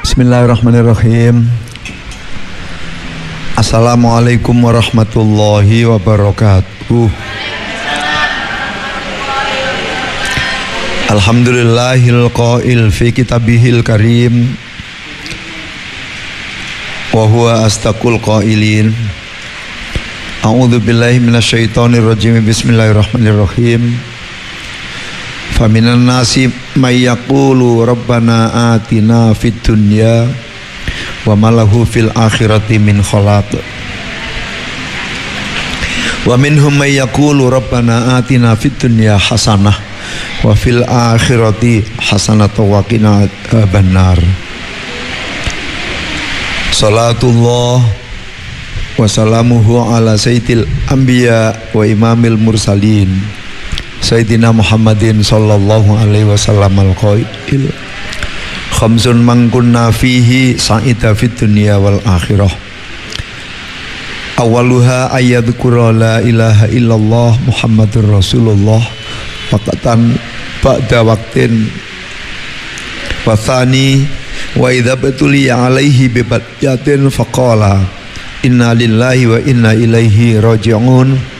Bismillahirrahmanirrahim. Assalamualaikum warahmatullahi wabarakatuh. Alhamdulillahil qail fi kitabihil karim wa huwa astaqul qailin. A'udzu billahi minasyaitonir rajim. Bismillahirrahmanirrahim. Faminan nasi may yaqulu rabbana atina fid dunya wa malahu fil akhirati min khalaq. Wa minhum may yaqulu rabbana atina fid dunya hasanah wa fil akhirati hasanah wa qina adzabannar. Salatullah wa salamuhu ala sayyidil anbiya wa imamil mursalin Sayyidina Muhammadin sallallahu alaihi wasallam al-qail khamsun man kunna fihi sa'ida fid dunya wal akhirah. Awaluha ayyadhkura la ilaha illallah Muhammadur Rasulullah waqtan ba'da waqtin wa thani wa idza batuliya alaihi bi badyatin faqala inna lillahi wa inna ilaihi raji'un.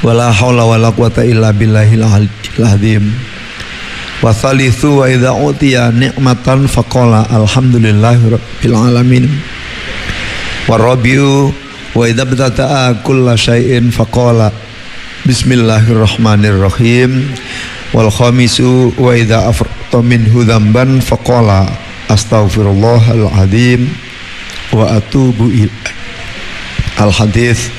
Wala haula wala quwata illa billahil azim. Wa thalithu wa idza utiya ni'matan faqala alhamdulillahi rabbil alamin. Wa rabiu wa idza btata'a kulla syai'in faqala bismillahirrahmanirrahim. Wal khamisu wa idza afrata minhu dzamban faqala astaghfirullahal azim wa atubu ilaihi. Al hadits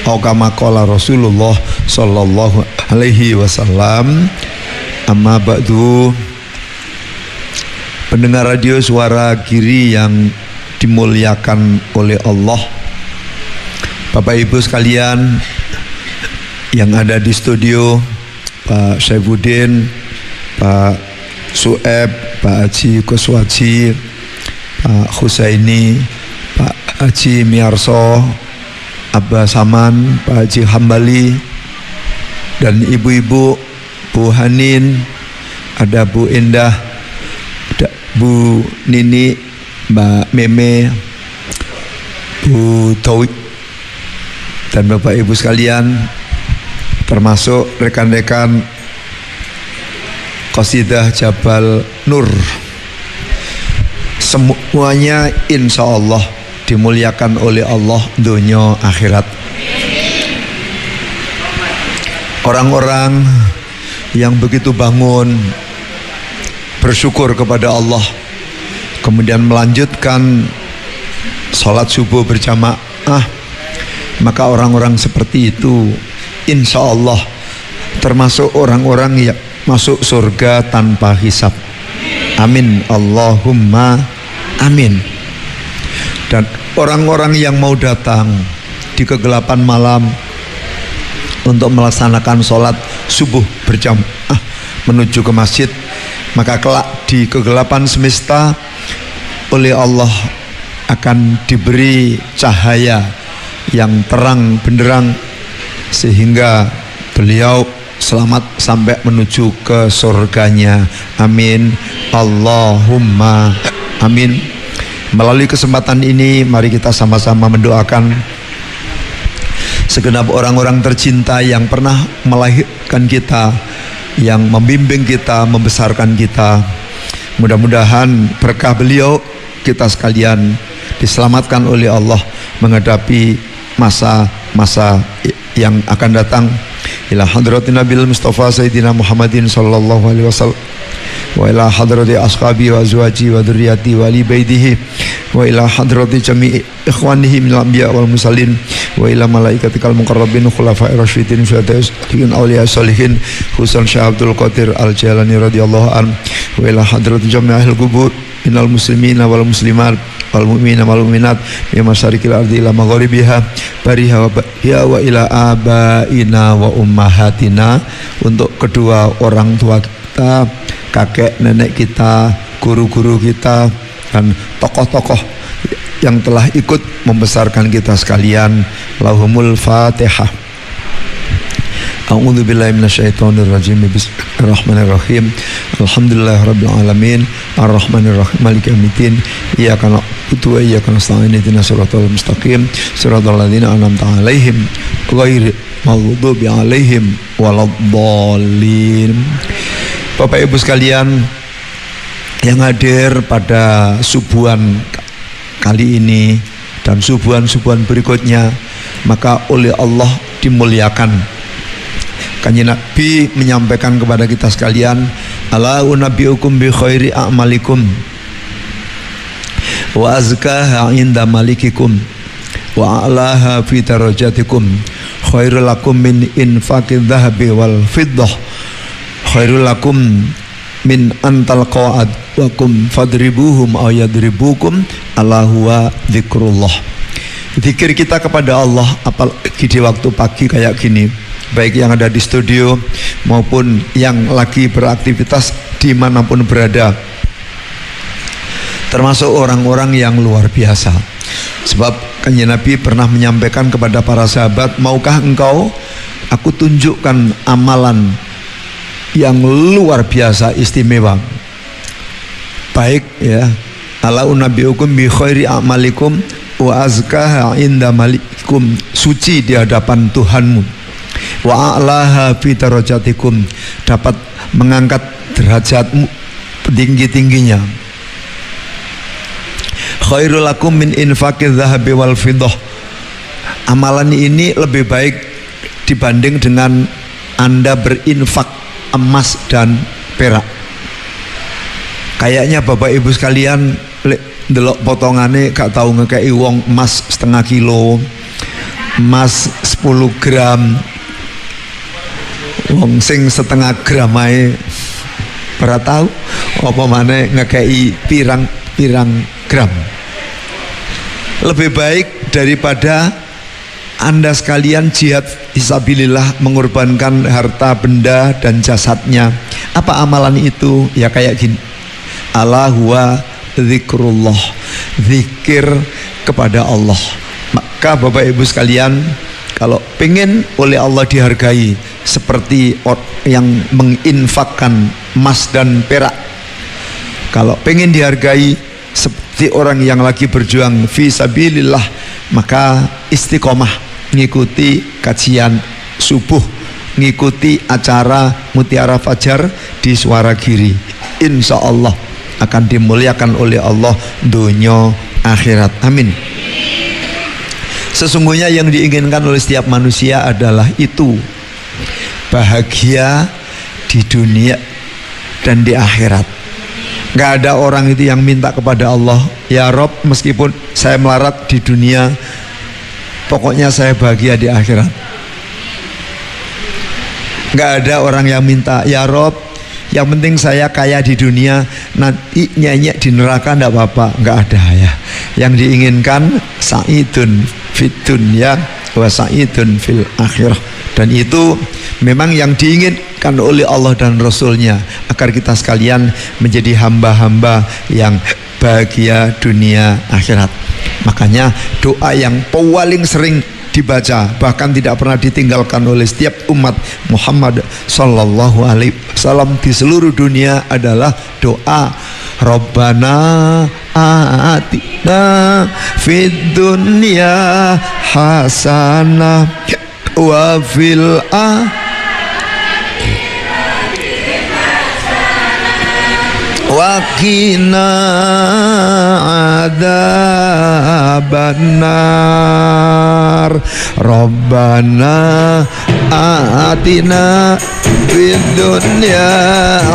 atau kama qala Rasulullah sallallahu alaihi wasallam. Amma ba'du. Pendengar radio Suara Giri yang dimuliakan oleh Allah, Bapak Ibu sekalian yang ada di studio, Pak Saifuddin, Pak Sueb, Pak Haji Kuswaji, Pak Husaini, Pak Haji Miarso, Abah Saman, Pak Haji Hambali, dan ibu-ibu, Bu Hanin, ada Bu Indah, ada Bu Nini, Mbak Meme, Bu Tauik, dan Bapak Ibu sekalian, termasuk rekan-rekan Qasidah Jabal Nur. Semuanya insya Allah dimuliakan oleh Allah dunia akhirat. Orang-orang yang begitu bangun bersyukur kepada Allah, kemudian melanjutkan sholat subuh berjamaah, maka orang-orang seperti itu insya Allah termasuk orang-orang yang masuk surga tanpa hisab. Amin Allahumma amin. Dan orang-orang yang mau datang di kegelapan malam untuk melaksanakan sholat subuh berjamaah menuju ke masjid, maka kelak di kegelapan semesta oleh Allah akan diberi cahaya yang terang benderang sehingga beliau selamat sampai menuju ke surganya. Amin Allahumma amin. Melalui kesempatan ini mari kita sama-sama mendoakan segenap orang-orang tercinta yang pernah melahirkan kita, yang membimbing kita, membesarkan kita. Mudah-mudahan berkah beliau kita sekalian diselamatkan oleh Allah menghadapi masa-masa yang akan datang. Ila hadratin Nabil Mustafa Sayyidina Muhammadin sallallahu alaihi wasallam wa ila hadrati ashabi wa azwaji wa dzurriyyati wa li baitihi wa ila hadrati jami'i ikhwanihi minal anbiya wal mursalin wa ila malaikatikal muqarrabin khulafa'ir rasyidin syuhada'i awliya sholihin khususan Syekh Abdul Qadir Al-Jailani radhiyallahu anhu wa ila hadrati jami'il qubur minal muslimin wal muslimat wal mu'minin wal mu'minat ya masyarikil ardi ila magharibiha bariha wa ya wa ila abaina wa ummahatina, untuk kedua orang tua kita, kakek nenek kita, guru-guru kita, dan tokoh-tokoh yang telah ikut membesarkan kita sekalian. Lahumul Fatihah. A'udzu billahi minasyaitonir rajim. Bismillahirrahmanirrahim. Alhamdulillahirabbil alamin. Arrahmanir rahim. Maliki yaumiddin. Iyyaka na'budu wa iyyaka nasta'in. Ihdinas siratal mustaqim. Siratal ladzina an'amta 'alaihim ghairil maghdubi 'alaihim waladdallin. Bapak Ibu sekalian yang hadir pada subuhan kali ini dan subuhan-subuhan berikutnya, maka oleh Allah dimuliakan. Kanjeng Nabi menyampaikan kepada kita sekalian, ala unabbiukum bi khairi a'malikum wa azkaha 'inda malikikum wa a'laha fi darajatikum khairul lakum min infaqid dhahabi wal fiddah khairul lakum min antal qa'ad wa kum fadribuhum aw yadribukum ala huwa dzikrullah. Zikir kita kepada Allah apalagi di waktu pagi kayak gini, baik yang ada di studio maupun yang lagi beraktivitas dimanapun berada, termasuk orang-orang yang luar biasa. Sebab Kanjeng Nabi pernah menyampaikan kepada para sahabat, maukah engkau aku tunjukkan amalan yang luar biasa istimewa? Baik ya, ala unabbiukum bi khairi a'malikum wa azkaha 'inda malikum, suci di hadapan Tuhanmu, wa a'laha fi darajatikum, dapat mengangkat derajatmu tinggi-tingginya, khairul lakum min infaqidz dzahabi wal fiddah, amalan ini lebih baik dibanding dengan Anda berinfak emas dan perak. Kayaknya Bapak Ibu sekalian delok potongane gak tahu ngekei wong emas setengah kilo, emas 10 gram, wong sing setengah gram ae ora tahu apa maneh ngekei pirang-pirang gram. Lebih baik daripada Anda sekalian jihad fisabilillah, mengorbankan harta benda dan jasadnya. Apa amalan itu? Ya kayak gini, ala huwa zikrullah, zikir kepada Allah. Maka Bapak Ibu sekalian, kalau pengen oleh Allah dihargai seperti yang menginfakkan emas dan perak, kalau pengen dihargai seperti orang yang lagi berjuang fisabilillah, maka istiqomah ngikuti kajian subuh, ngikuti acara Mutiara Fajar di Suara Giri. Insya Allah akan dimuliakan oleh Allah dunia akhirat. Amin. Sesungguhnya yang diinginkan oleh setiap manusia adalah itu, bahagia di dunia dan di akhirat. Gak ada orang itu yang minta kepada Allah, ya Rob, meskipun saya melarat di dunia, pokoknya saya bahagia di akhirat. Gak ada orang yang minta, ya Rob, yang penting saya kaya di dunia, nanti nyanyi di neraka ndak apa-apa. Nggak ada ya. Yang diinginkan sa'idun fid dunya wa sa'idun fil akhirah. Dan itu memang yang diinginkan oleh Allah dan Rasulnya, agar kita sekalian menjadi hamba-hamba yang bahagia dunia akhirat. Makanya doa yang paling sering dibaca, bahkan tidak pernah ditinggalkan oleh setiap umat Muhammad sallallahu alaihi wasallam di seluruh dunia adalah doa Rabbana atina fid dunya hasanah wa fil wa qina adzabannar Rabbana atina fid dunya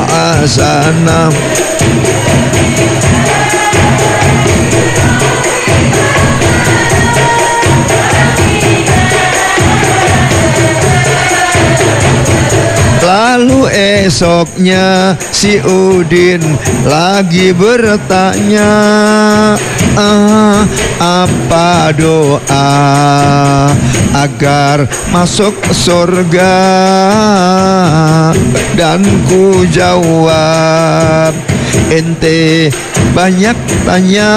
hasanah Lalu esoknya si Udin lagi bertanya, apa doa agar masuk surga? Dan ku jawab, ente banyak tanya,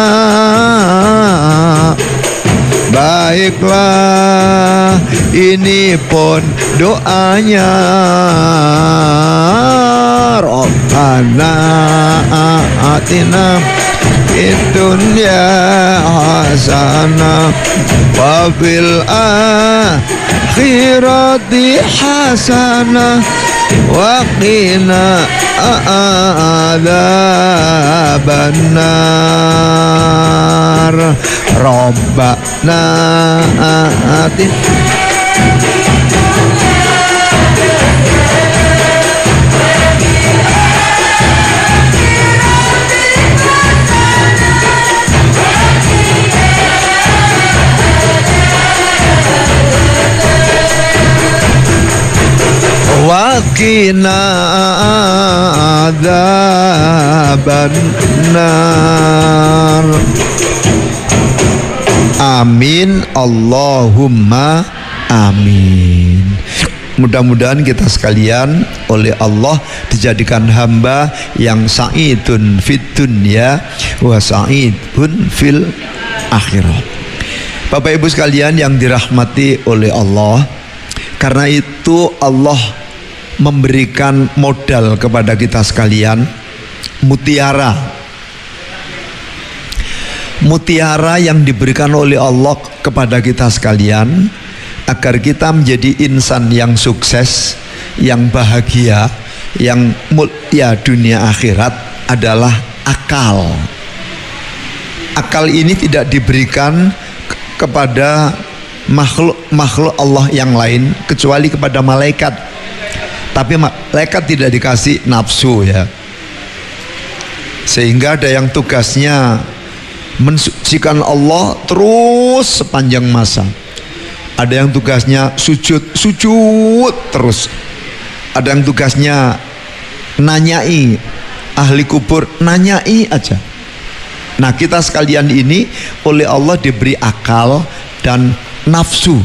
Baiklah, ini pun doanya. Rabbana atina fid dunya hasanah wa fil akhirati hasanah wa qina adzabannar. Rabbana atina waqina adzabannar. Amin Allahumma amin. Mudah-mudahan kita sekalian oleh Allah dijadikan hamba yang sa'idun fid dunya wa sa'idun fil akhirah. Bapak Ibu sekalian yang dirahmati oleh Allah, karena itu Allah memberikan modal kepada kita sekalian, mutiara yang diberikan oleh Allah kepada kita sekalian, agar kita menjadi insan yang sukses, yang bahagia, yang mulia dunia akhirat, adalah akal. Akal ini tidak diberikan kepada makhluk Allah yang lain kecuali kepada malaikat. Tapi malaikat tidak dikasih nafsu, ya. Sehingga ada yang tugasnya mensucikan Allah terus sepanjang masa. Ada yang tugasnya sujud terus. Ada yang tugasnya nanyai, ahli kubur nanyai aja. Nah, kita sekalian ini oleh Allah diberi akal dan nafsu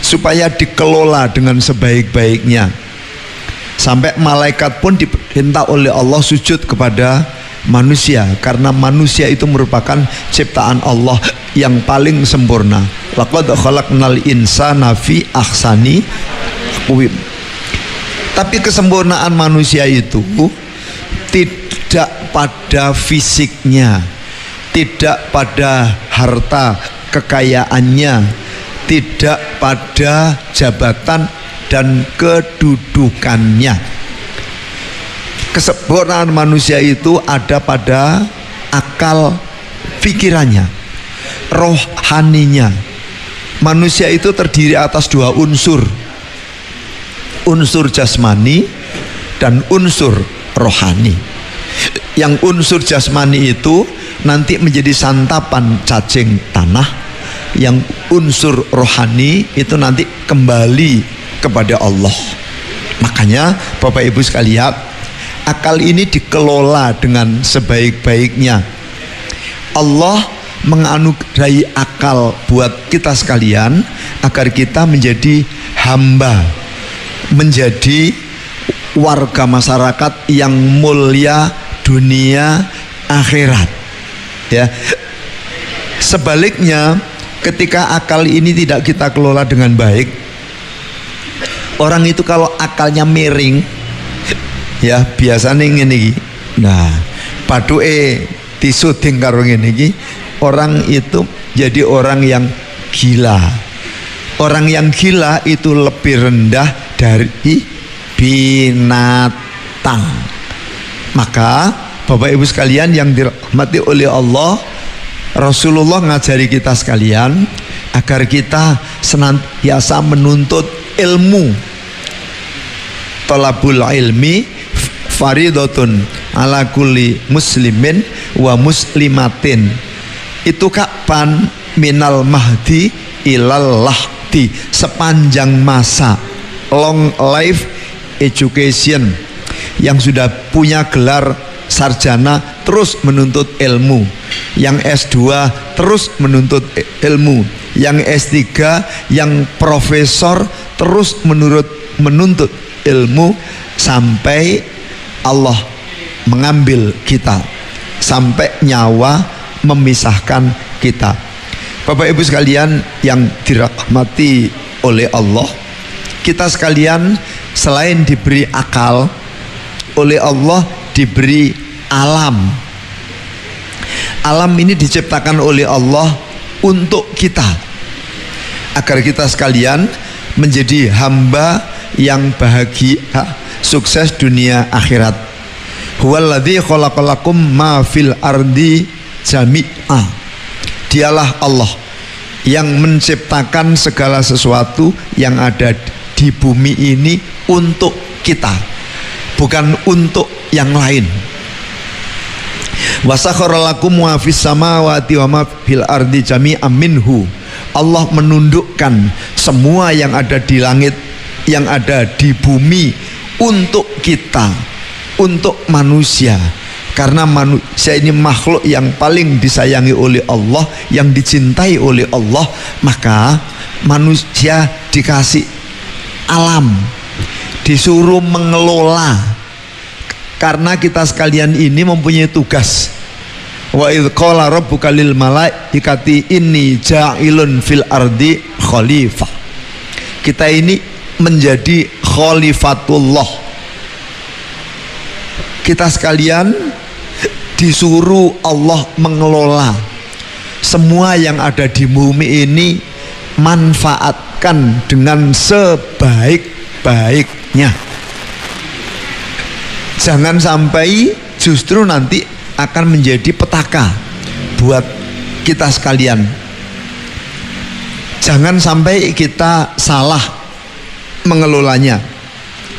supaya dikelola dengan sebaik-baiknya. Sampai malaikat pun diperintah oleh Allah sujud kepada manusia, karena manusia itu merupakan ciptaan Allah yang paling sempurna. Laqad khalaqnal insana fi ahsani taqwim. Tapi kesempurnaan manusia itu tidak pada fisiknya, tidak pada harta kekayaannya, tidak pada jabatan dan kedudukannya. Kesempurnaan manusia itu ada pada akal pikirannya, rohaninya. Manusia itu terdiri atas dua unsur, unsur jasmani dan unsur rohani. Yang unsur jasmani itu nanti menjadi santapan cacing tanah, yang unsur rohani itu nanti kembali kepada Allah. Makanya Bapak Ibu sekalian, akal ini dikelola dengan sebaik-baiknya. Allah menganugerahi akal buat kita sekalian agar kita menjadi hamba, menjadi warga masyarakat yang mulia dunia akhirat, ya. Sebaliknya, ketika akal ini tidak kita kelola dengan baik, orang itu kalau akalnya miring, ya biasanya ngene iki. Nah, paduke disuding karo ngene iki, orang itu jadi orang yang gila. Orang yang gila itu lebih rendah dari binatang. Maka Bapak Ibu sekalian yang dirahmati oleh Allah, Rasulullah ngajari kita sekalian agar kita senantiasa menuntut ilmu. Talabul ilmi faridatun ala kulli muslimin wa muslimatin. Itu kapan? Minal mahdi ilal lahdi, sepanjang masa. Long life education, yang sudah punya gelar sarjana terus menuntut ilmu, yang S2 terus menuntut ilmu, yang S3, yang profesor terus menuntut ilmu sampai Allah mengambil kita, sampai nyawa memisahkan kita. Bapak Ibu sekalian yang dirahmati oleh Allah, kita sekalian selain diberi akal, oleh Allah diberi alam. Alam ini diciptakan oleh Allah untuk kita, agar kita sekalian menjadi hamba yang bahagia, sukses dunia akhirat. Huwaladzi khalaqalakum ma fil ardi jami'a. Dialah Allah yang menciptakan segala sesuatu yang ada di bumi ini untuk kita, bukan untuk yang lain. Wa sakhkhara lakum ma fis samawati wa ma fil ardi jami'an minhu. Allah menundukkan semua yang ada di langit, yang ada di bumi untuk kita, untuk manusia. Karena manusia ini makhluk yang paling disayangi oleh Allah, yang dicintai oleh Allah, maka manusia dikasih alam, disuruh mengelola. Karena kita sekalian ini mempunyai tugas. Wa idz qala rabbuka lil malaikati inni ja'ilun fil ardi khalifah. Kita ini menjadi khalifatullah. Kita sekalian disuruh Allah mengelola semua yang ada di bumi ini, manfaatkan dengan sebaik-baiknya. Jangan sampai justru nanti akan menjadi petaka buat kita sekalian. Jangan sampai kita salah mengelolanya.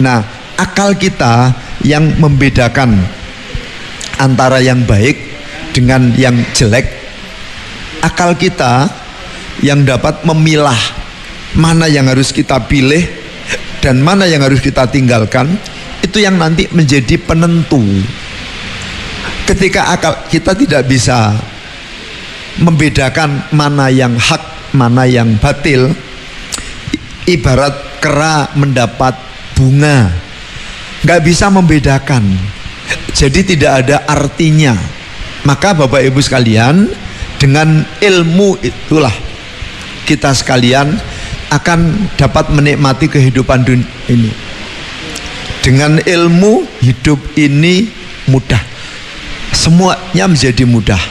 Nah, akal kita yang membedakan antara yang baik dengan yang jelek. Akal kita yang dapat memilah mana yang harus kita pilih dan mana yang harus kita tinggalkan, itu yang nanti menjadi penentu. Ketika akal kita tidak bisa membedakan mana yang hak, mana yang batil, ibarat kera mendapat bunga, nggak bisa membedakan, jadi tidak ada artinya. Maka Bapak Ibu sekalian, dengan ilmu itulah kita sekalian akan dapat menikmati kehidupan dunia ini. Dengan ilmu hidup ini mudah, semuanya menjadi mudah.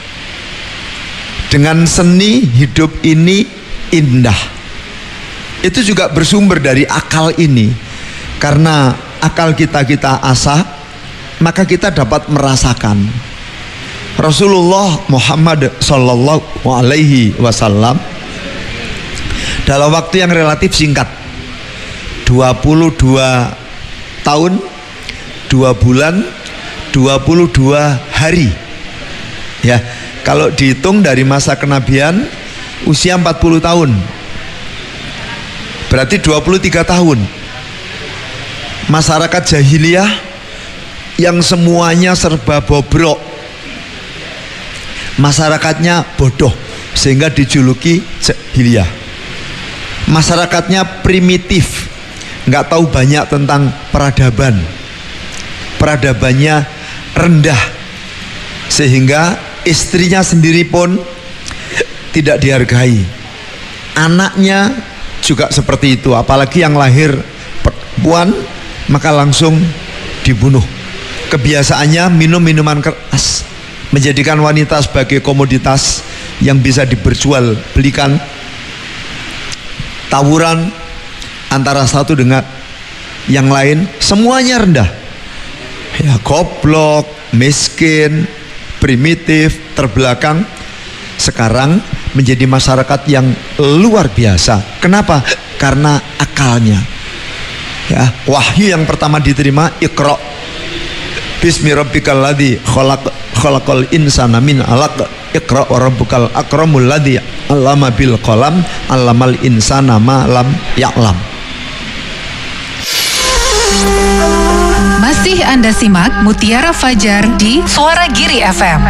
Dengan seni hidup ini indah. Itu juga bersumber dari akal ini. Karena akal kita asah, maka kita dapat merasakan. Rasulullah Muhammad sallallahu alaihi wasallam dalam waktu yang relatif singkat, 22 tahun 2 bulan 22 hari, ya, kalau dihitung dari masa kenabian usia 40 tahun, berarti 23 tahun. Masyarakat jahiliyah yang semuanya serba bobrok, masyarakatnya bodoh sehingga dijuluki jahiliyah. Masyarakatnya primitif, nggak tahu banyak tentang peradaban, peradabannya rendah sehingga istrinya sendiri pun tidak dihargai, anaknya juga seperti itu, apalagi yang lahir perempuan maka langsung dibunuh. Kebiasaannya minum minuman keras, menjadikan wanita sebagai komoditas yang bisa diperjual belikan, tawuran antara satu dengan yang lain, semuanya rendah, ya, goblok, miskin, primitif, terbelakang. Sekarang menjadi masyarakat yang luar biasa. Kenapa? Karena akalnya, ya, wahyu yang pertama diterima Iqra bismi rabbikal ladzi khalaqal insana min 'alaq Iqra wa rabbukal akramul ladzi 'allama bil qalam 'allamal insana ma lam ya'lam. Masih Anda simak Mutiara Fajar di Suara Giri FM.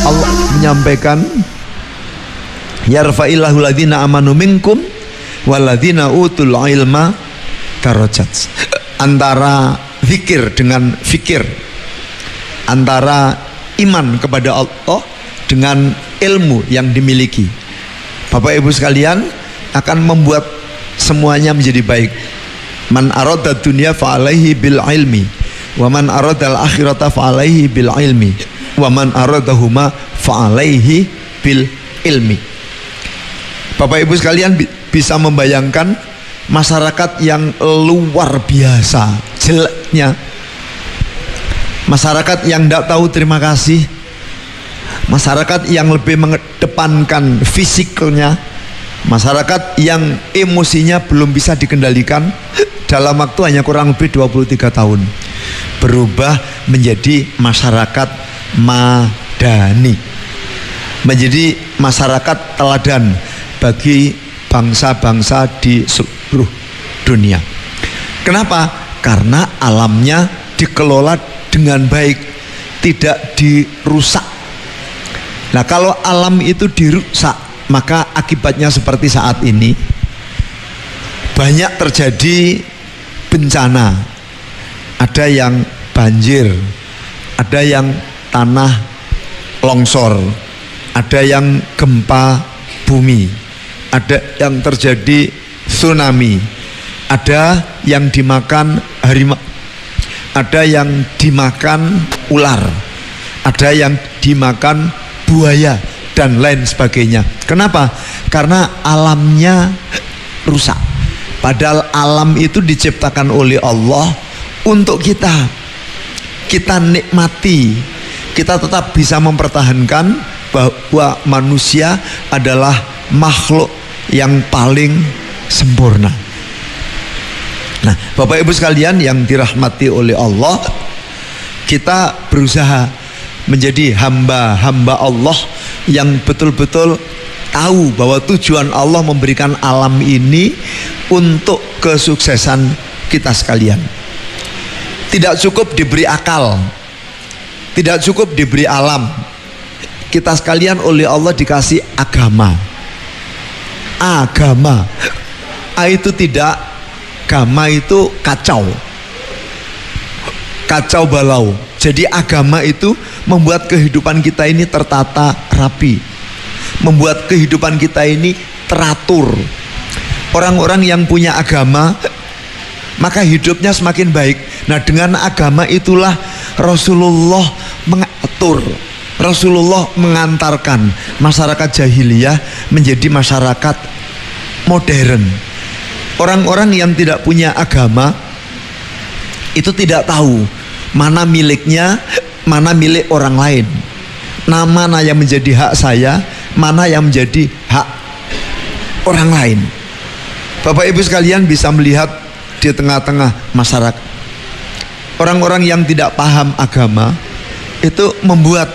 Allah menyampaikan, yarfa'illahu ladzina amanu minkum walladzina utul ilma darajat. Antara zikir dengan fikir, antara iman kepada Allah dengan ilmu yang dimiliki. Bapak Ibu sekalian, akan membuat semuanya menjadi baik. Man arada dunya fa alaihi bil ilmi, wa man arada al akhirata fa alaihi bil ilmi, wa man aradahuma fa alaihi bil ilmi. Bapak Ibu sekalian bisa membayangkan masyarakat yang luar biasa jeleknya, masyarakat yang tidak tahu terima kasih, masyarakat yang lebih mengedepankan fisiknya, masyarakat yang emosinya belum bisa dikendalikan, dalam waktu hanya kurang lebih 23 tahun berubah menjadi masyarakat madani, menjadi masyarakat teladan bagi bangsa-bangsa di seluruh dunia. Kenapa? Karena alamnya dikelola dengan baik, tidak dirusak. Nah, kalau alam itu dirusak, maka akibatnya seperti saat ini banyak terjadi bencana. Ada yang banjir, ada yang tanah longsor, ada yang gempa bumi, ada yang terjadi tsunami, ada yang dimakan harimau, ada yang dimakan ular, ada yang dimakan buaya, dan lain sebagainya. Kenapa? Karena alamnya rusak. Padahal alam itu diciptakan oleh Allah untuk kita nikmati. Kita tetap bisa mempertahankan bahwa manusia adalah makhluk yang paling sempurna. Nah, Bapak Ibu sekalian yang dirahmati oleh Allah, kita berusaha menjadi hamba-hamba Allah yang betul-betul tahu bahwa tujuan Allah memberikan alam ini untuk kesuksesan kita sekalian. Tidak cukup diberi akal, tidak cukup diberi alam. Kita sekalian oleh Allah dikasih agama. Agama itu tidak, agama itu kacau balau. Jadi agama itu membuat kehidupan kita ini tertata rapi, membuat kehidupan kita ini teratur. Orang-orang yang punya agama maka hidupnya semakin baik. Nah, dengan agama itulah Rasulullah mengatur, Rasulullah mengantarkan masyarakat jahiliyah menjadi masyarakat modern. Orang-orang yang tidak punya agama itu tidak tahu mana miliknya, mana milik orang lain, mana yang menjadi hak saya, mana yang menjadi hak orang lain. Bapak Ibu sekalian bisa melihat di tengah-tengah masyarakat, orang-orang yang tidak paham agama itu membuat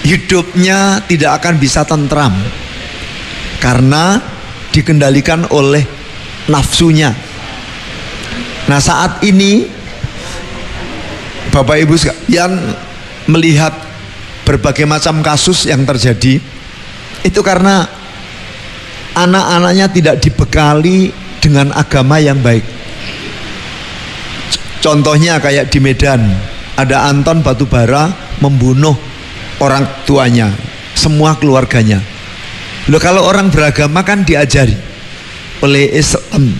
hidupnya tidak akan bisa tentram karena dikendalikan oleh nafsunya. Nah, saat ini Bapak Ibu sekalian melihat berbagai macam kasus yang terjadi itu karena anak-anaknya tidak dibekali dengan agama yang baik. Contohnya kayak di Medan, ada Anton Batubara membunuh orang tuanya, semua keluarganya. Loh, kalau orang beragama kan diajari oleh Islam,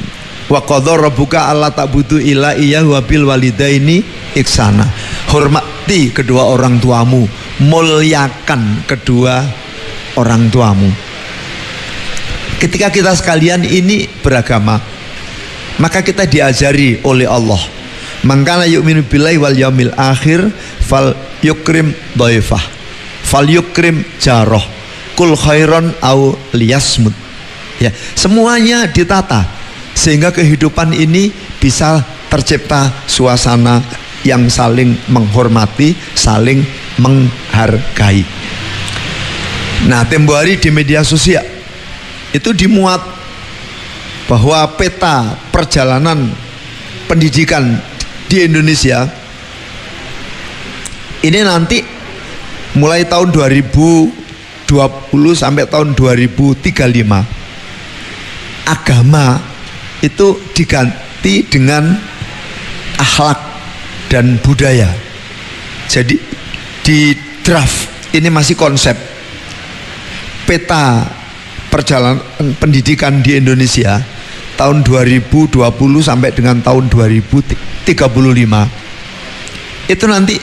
wa qadha rabbuka alla ta'budu illa iyyahu wa bil walidaini ihsana. Hormati kedua orang tuamu, muliakan kedua orang tuamu. Ketika kita sekalian ini beragama, maka kita diajari oleh Allah, mangkana yu'minu billahi wal yaumil akhir fal yukrim dhaifah, fal yukrim jaroh, kul khairon au liyasmut. Ya, semuanya ditata sehingga kehidupan ini bisa tercipta suasana yang saling menghormati, saling menghargai. Nah, tempo hari di media sosial itu dimuat bahwa peta perjalanan pendidikan di Indonesia ini nanti mulai tahun 2020 sampai tahun 2035 agama itu diganti dengan akhlak dan budaya. Jadi di draft ini masih konsep peta perjalanan pendidikan di Indonesia tahun 2020 sampai dengan tahun 2035. Itu nanti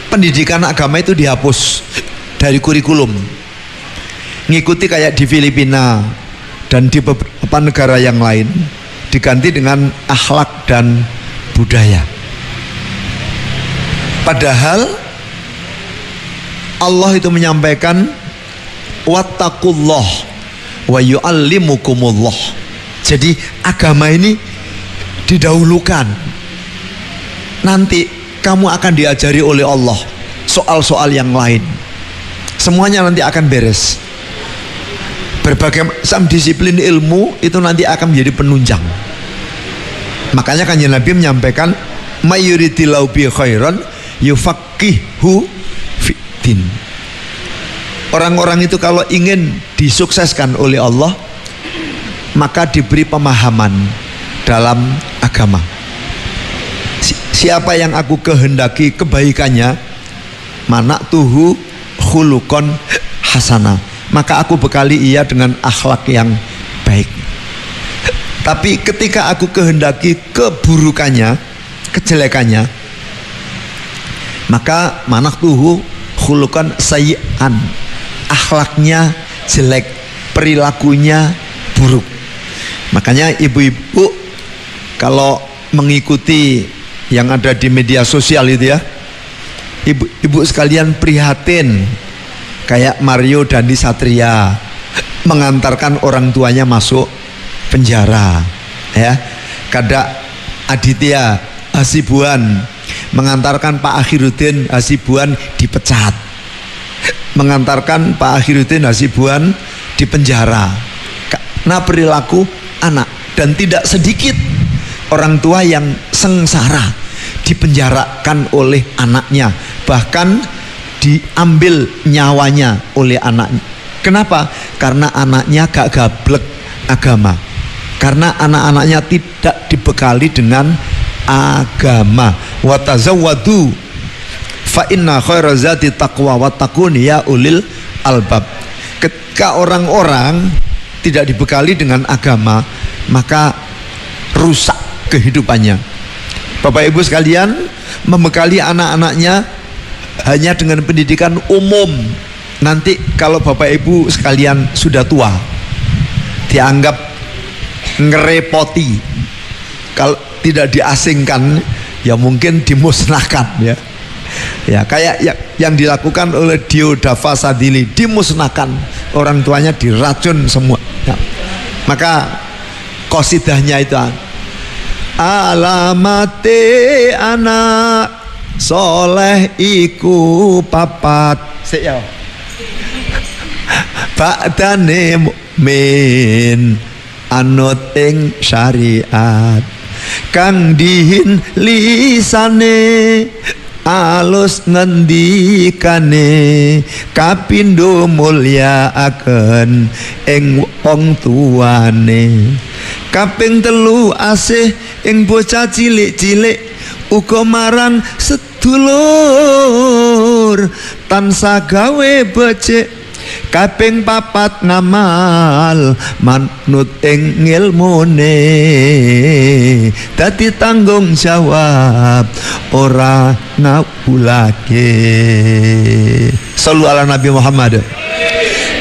pendidikan agama itu dihapus dari kurikulum, ngikuti kayak di Filipina dan di beberapa negara yang lain, diganti dengan akhlak dan budaya. Padahal Allah itu menyampaikan wattaqullah wa yu'allimukumullah. Jadi agama ini didahulukan. Nanti kamu akan diajari oleh Allah soal-soal yang lain. Semuanya nanti akan beres. Berbagai macam disiplin ilmu itu nanti akan menjadi penunjang. Makanya Kanjeng Nabi menyampaikan mayyuridillahu bi khairan yufaqihu fiddin. Orang-orang itu kalau ingin disukseskan oleh Allah, maka diberi pemahaman dalam agama. Siapa yang aku kehendaki kebaikannya, manaktuhu khuluqan hasanah, maka aku bekali ia dengan akhlak yang baik. Tapi ketika aku kehendaki keburukannya, kejelekannya, maka manaktuhu khuluqan sayyi'an, akhlaknya jelek, perilakunya buruk. Makanya ibu-ibu kalau mengikuti yang ada di media sosial itu ya, ibu sekalian prihatin, kayak Mario Dandi Satria mengantarkan orang tuanya masuk penjara, ya. Kada Aditya Hasibuan mengantarkan Pak Akhiruddin Hasibuan dipecat, mengantarkan Pak Akhiruddin Hasibuan di penjara karena perilaku anak. Dan tidak sedikit orang tua yang sengsara dipenjarakan oleh anaknya, bahkan diambil nyawanya oleh anaknya. Kenapa? Karena anaknya gak gablek agama, karena anak-anaknya tidak dibekali dengan agama. Wa tazawwadu fa inna khairazati taqwa wattaqun ya ulil albab. Ketika orang-orang tidak dibekali dengan agama, maka rusak kehidupannya. Bapak Ibu sekalian, membekali anak-anaknya hanya dengan pendidikan umum, nanti kalau Bapak Ibu sekalian sudah tua, dianggap ngerepoti. Kalau tidak diasingkan, ya mungkin dimusnahkan, ya. Ya, kayak yang dilakukan oleh Diodava Sadili, dimusnahkan, orang tuanya diracun semua. Ya. Maka qasidahnya itu, alamate anak soleh iku papat ba'dane mukmin anut ing syariat kang dihin lisane alus ngendikane kapindo mulyakaken ing wong tuane kaping telu asih ing bocah cilik-cilik uga marang sedulur tansah gawe becik kaping papat ngamal manut ing ngilmune dadi tanggung jawab ora ngabulake. Shallu ala Nabi Muhammad.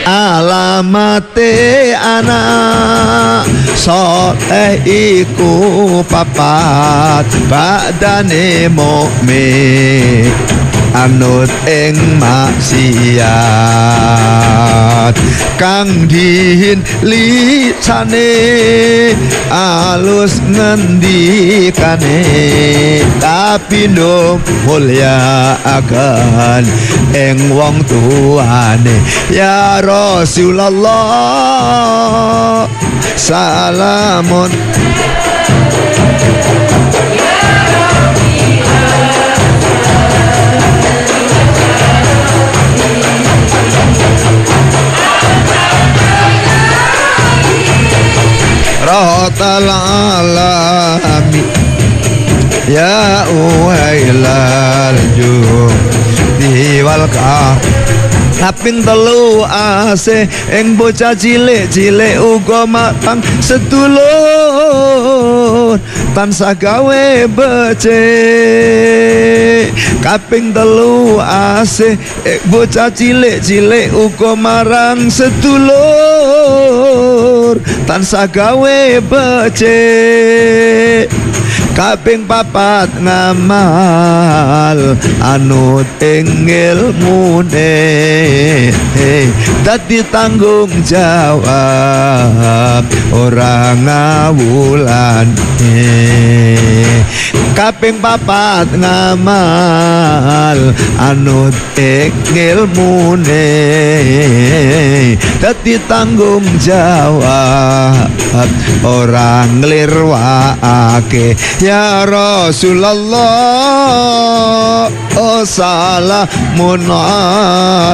Alamate anak soleh iku papat badane mukmin anut ing maksiat kang dihin lisane alus ngendikane tapi no mulya akan ing wong tuane. Ya Rasulullah salamun rahmatal alamin ya uhailal judi wal Kaping telu asih ing bocah cilik-cilik uga matang sedulur tansah gawe becik. Kaping telu asih ing bocah cilik-cilik uga marang sedulur tansah gawe becik. Kaping papat ngamal anut ing ilmune dadi tanggung jawab ora ngawulane. Kaping papat ngamal anut ing ilmune dadi tanggung jawab ora nglirwakake. Ya Rasulullah salamun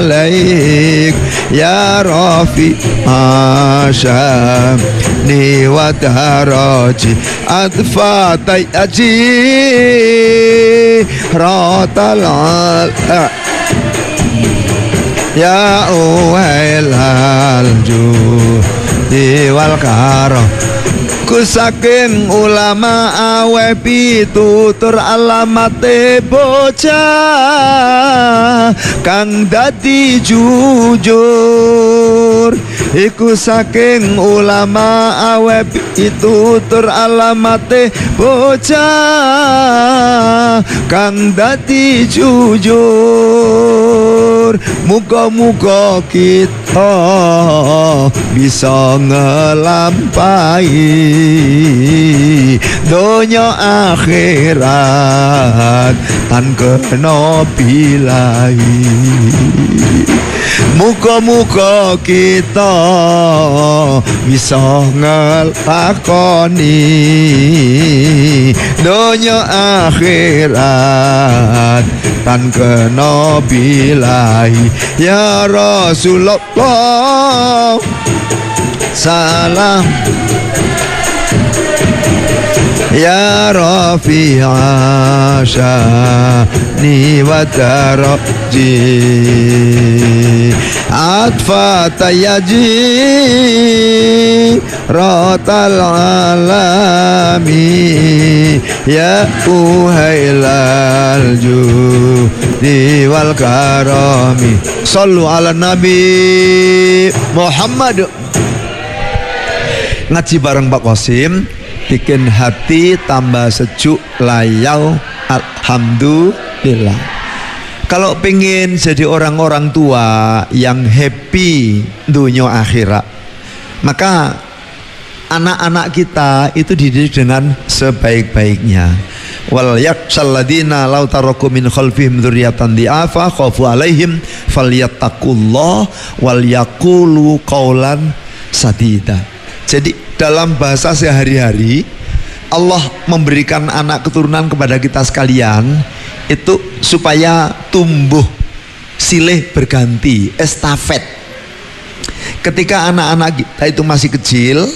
alaik ya Rafi asyamni wa daraji adfatai aji rotalal ya uwailal judi wal karam. Ku saking ulama awe pitutur alamate bocah kang dadi jujur. Iku saking ulama awe pitutur alamate bocah kang dadi jujur. Muga-muga kita bisa ngelampahi donya akhirat tan kena bilahi. Muga-muga kita bisa ngelakoni donya akhirat tan kena bilahi. Ya Rasulullah salam ya Rafi'a sya'ni wa daraji atfa tayaji rotal alami ya uhailal judi wal karami. Sallu ala Nabi Muhammad. Ngaji bareng Pak Qasim bikin hati tambah sejuk layau. Alhamdulillah. Kalau pengen jadi orang-orang tua yang happy dunia akhirat, maka anak-anak kita itu dididik dengan sebaik-baiknya. Wal yakhshal ladina law taraku min khalfihim dzurriyyatan dhi'afa khafu alaihim falyattaqullah wal yaqulu qaulan sadida. Jadi dalam bahasa sehari-hari Allah memberikan anak keturunan kepada kita sekalian itu supaya tumbuh silih berganti, estafet. Ketika anak-anak kita itu masih kecil,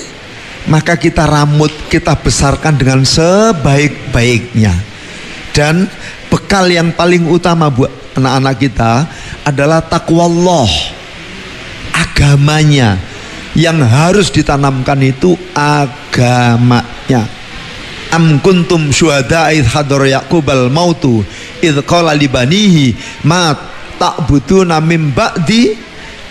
maka kita rambut kita besarkan dengan sebaik-baiknya. Dan bekal yang paling utama buat anak-anak kita adalah taqwallah, agamanya. Yang harus ditanamkan itu agamanya. Am kuntum syuhada idh hadara Yaqubal mautu idh qala libanihi ma ta'buduna min ba'di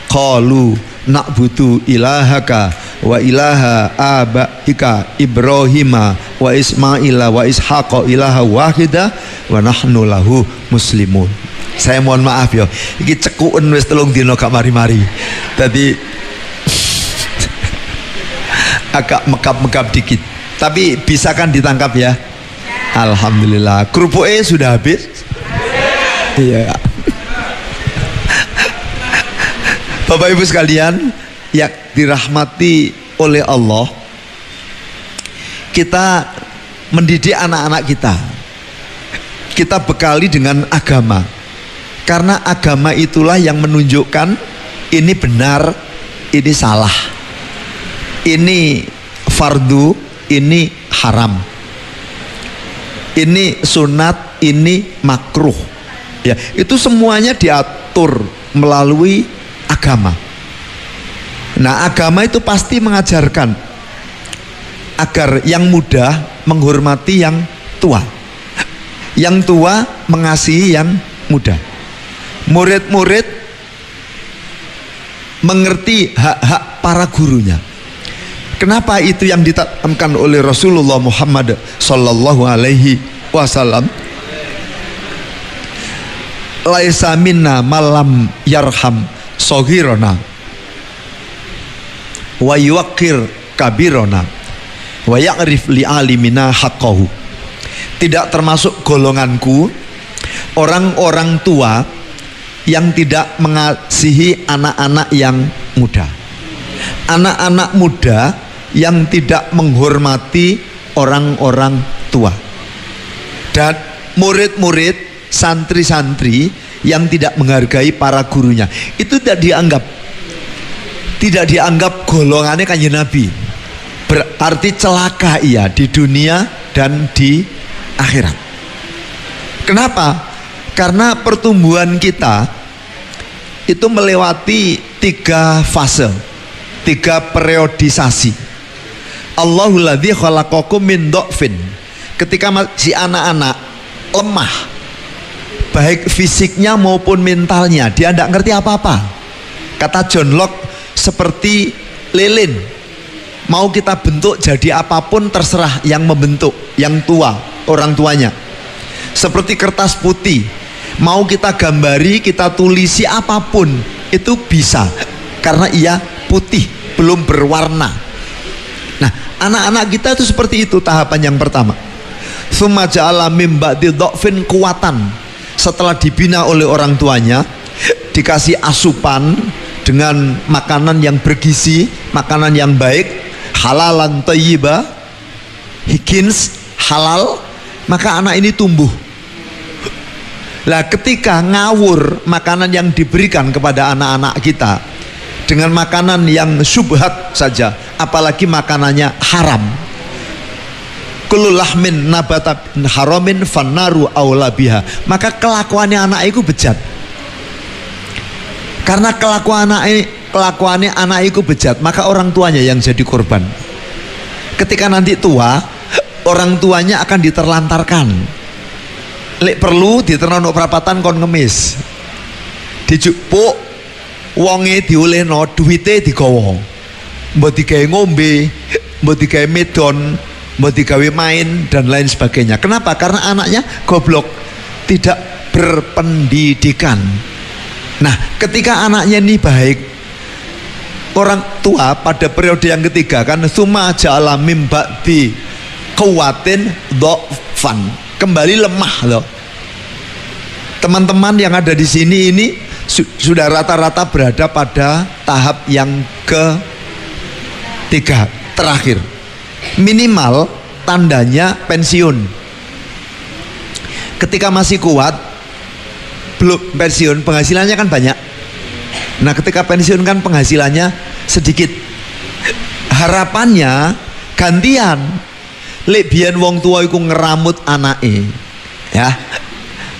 qalu na'budu ilahaka wa ilaha abaika Ibrahima wa Ismaila wa Ishaqa ilaha wahida wa nahnu lahu muslimun. Saya mohon maaf ya, iki cekuken wis 3 dina gak mari-mari. Dadi agak mekap-mekap dikit, tapi bisa kan ditangkap ya? Alhamdulillah. Kerupuknya sudah habis? Iya. Bapak Ibu sekalian yang dirahmati oleh Allah, kita mendidik anak-anak kita bekali dengan agama, karena agama itulah yang menunjukkan ini benar, ini salah, ini fardu, ini haram, ini sunat, ini makruh. Ya, itu semuanya diatur melalui agama. Nah, agama itu pasti mengajarkan agar yang muda menghormati yang tua, yang tua mengasihi yang muda, murid-murid mengerti hak-hak para gurunya. Kenapa itu yang ditanamkan oleh Rasulullah Muhammad sallallahu alaihi wasallam? Laisa minna malam yarham soghirona wa yuwaqqir kabirona wa ya'rif li alimina haqqahu. Tidak termasuk golonganku orang-orang tua yang tidak mengasihi anak-anak yang muda, anak-anak muda yang tidak menghormati orang-orang tua, dan murid-murid, santri-santri yang tidak menghargai para gurunya. Itu tidak dianggap golongannya Kanjeng Nabi. Berarti celaka ia di dunia dan di akhirat. Kenapa? Karena pertumbuhan kita itu melewati 3 fase, 3 periodisasi. Allahul ladzi khalaqakum min dha'fin. Ketika masih anak-anak, lemah baik fisiknya maupun mentalnya, dia tidak ngerti apa-apa. Kata John Locke, seperti lilin, mau kita bentuk jadi apapun terserah yang membentuk, yang tua, orang tuanya. Seperti kertas putih, mau kita gambari, kita tulisi apapun itu bisa, karena ia putih, belum berwarna. Nah, anak-anak kita itu seperti itu tahapan yang pertama. Tsumma ja'ala mim ba'di dha'fin quwatan. Setelah dibina oleh orang tuanya, dikasih asupan dengan makanan yang bergizi, makanan yang baik, halalan thayyiba, higienis, halal, maka anak ini tumbuh. Lah ketika ngawur makanan yang diberikan kepada anak-anak kita dengan makanan yang syubhat saja, apalagi makanannya haram, kullu lahmin nabata haramin fannaru aula biha, maka kelakuannya anak itu bejat. Karena kelakuannya anak itu bejat, maka orang tuanya yang jadi korban. Ketika nanti tua, orang tuanya akan diterlantarkan. Lek perlu diterno perapatan kon ngemis, dijupuk wonge diolehno, duwite digawa, mbok digawe ngombe, mbok digawe medon, mbok digawe main dan lain sebagainya. Kenapa? Karena anaknya goblok, tidak berpendidikan. Nah, ketika anaknya ini baik, orang tua pada periode yang ketiga kan summa ja'ala mim ba'di quwwatin dha'fan, kembali lemah loh. Teman-teman yang ada di sini ini sudah rata-rata berada pada tahap yang ketiga, terakhir. Minimal tandanya pensiun. Ketika masih kuat, belum pensiun, penghasilannya kan banyak. Nah, ketika pensiun kan penghasilannya sedikit. Harapannya gantian. Lek biyen wong tua iku ngeramut anake, ya.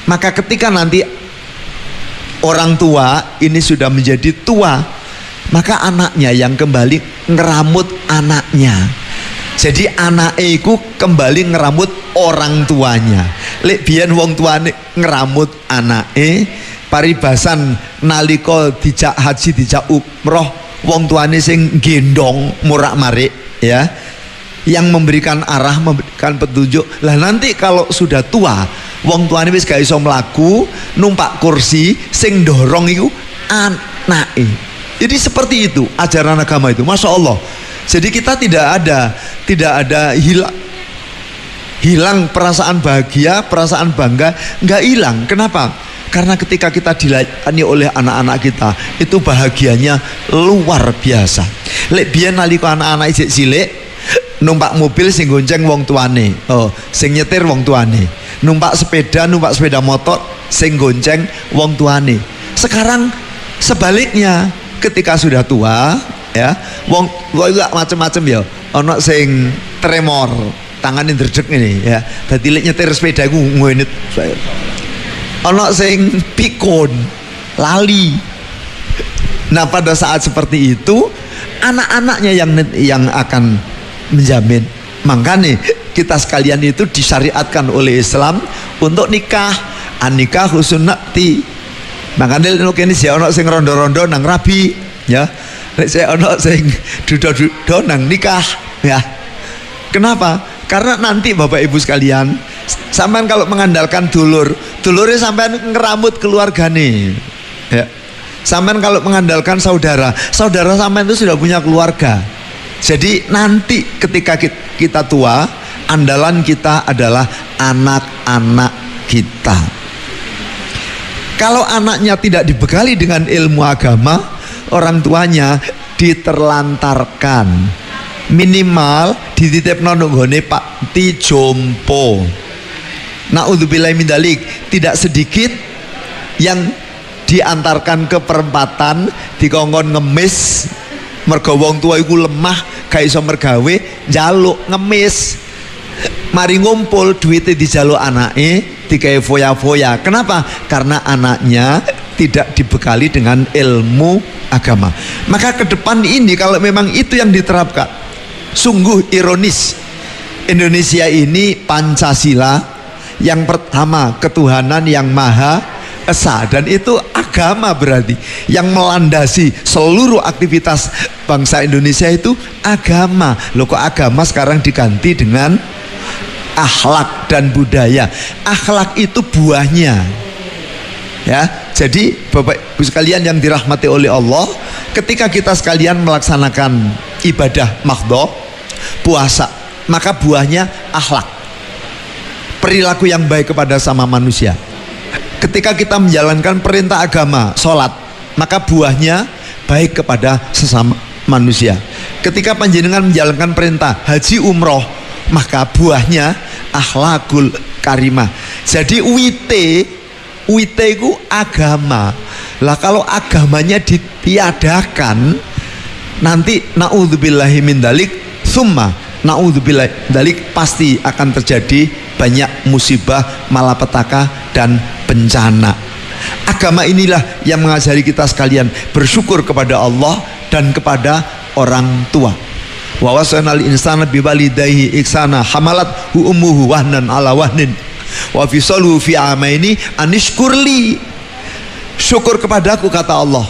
Maka ketika nanti orang tua ini sudah menjadi tua, maka anaknya yang kembali ngeramut anaknya. Jadi anake iku kembali ngeramut orang tuanya. Lek biyen wong tuane ngeramut anake, paribasan nalika dijak haji, dijak umroh, wong tuane sing gendong murak-marik, ya, yang memberikan arah, memberikan petunjuk. Lah nanti kalau sudah tua, wong tuane wis gak iso mlaku, numpak kursi, sing dorong iku anake. Jadi seperti itu ajaran agama itu, masya Allah. Jadi kita tidak ada hilang perasaan bahagia, perasaan bangga, nggak hilang. Kenapa? Karena ketika kita dilayani oleh anak-anak kita, itu bahagianya luar biasa. Lek biyen nalika anak-anak isih cilik, numpak mobil sing gonceng wong tuane, sing nyetir wong tuane, numpak sepeda motor sing gonceng wong tuane. Sekarang sebaliknya, ketika sudah tua, ya, wong juga macam-macam ya. Ono sing tremor, tangannya dredeg ini, ya. Dadi lek nyetir sepeda iku ngene. Ono sing pikun, lali. Nah, pada saat seperti itu anak-anaknya yang akan menjamin. Makanya kita sekalian itu disyariatkan oleh Islam untuk nikah. An-nikah sunnati. Makanya ini saya ono sing rondo-rondo nang rabi, ya. Saya ono sing dudo-dudo nang nikah, ya. Kenapa? Karena nanti Bapak Ibu sekalian, sampean kalau mengandalkan dulurnya sampean ngeramut keluargane, ya. Sampean kalau mengandalkan saudara sampean itu sudah punya keluarga. Jadi nanti ketika kita tua, andalan kita adalah anak-anak kita. Kalau anaknya tidak dibekali dengan ilmu agama, orang tuanya diterlantarkan. Minimal dititipno nunggone Pak Ti Jompo. Naudzubillahi min dzalik, tidak sedikit yang diantarkan ke perempatan dikongkon ngemis mergo wong tua iku lemah gak iso mergawe njaluk ngemis, mari ngumpul duitnya dijaluk anake digawe foya-foya. Kenapa? Karena anaknya tidak dibekali dengan ilmu agama. Maka ke depan ini kalau memang itu yang diterapkan, sungguh ironis. Indonesia ini Pancasila, yang pertama ketuhanan yang maha esa, dan itu agama berarti yang melandasi seluruh aktivitas bangsa Indonesia itu agama. Loh, kok agama sekarang diganti dengan akhlak dan budaya? Akhlak itu buahnya, ya. Jadi Bapak Ibu sekalian yang dirahmati oleh Allah, ketika kita sekalian melaksanakan ibadah mahdhah, puasa, maka buahnya akhlak, perilaku yang baik kepada sama manusia. Ketika kita menjalankan perintah agama, sholat, maka buahnya baik kepada sesama manusia. Ketika panjenengan menjalankan perintah haji umroh, maka buahnya akhlakul karimah. Jadi wite itu agama. Lah kalau agamanya ditiadakan, nanti naudzubillahi min dzalik, summa naudzubillahi dzalik, pasti akan terjadi banyak musibah, malapetaka dan bencana. Agama inilah yang mengajari kita sekalian bersyukur kepada Allah dan kepada orang tua. Wa wasanal insana biwalidayhi ihsana hamalat ummuhu wahnan ala wahnin wa fisaluhu fi amaini anishkurli. Syukur kepadaku, kata Allah,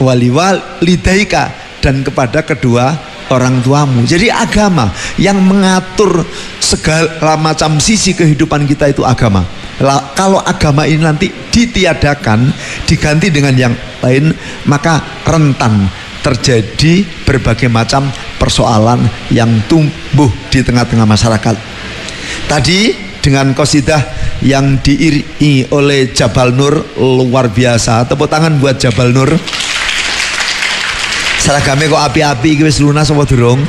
waliwalidaika, dan kepada kedua orang tuamu. Jadi agama yang mengatur segala macam sisi kehidupan kita itu agama. Kalau agama ini nanti ditiadakan, diganti dengan yang lain, maka rentan terjadi berbagai macam persoalan yang tumbuh di tengah-tengah masyarakat. Tadi dengan qasidah yang diiringi oleh Jabal Nur, luar biasa. Tepuk tangan buat Jabal Nur. Seragamnya kok api-api, wis lunas apa durung?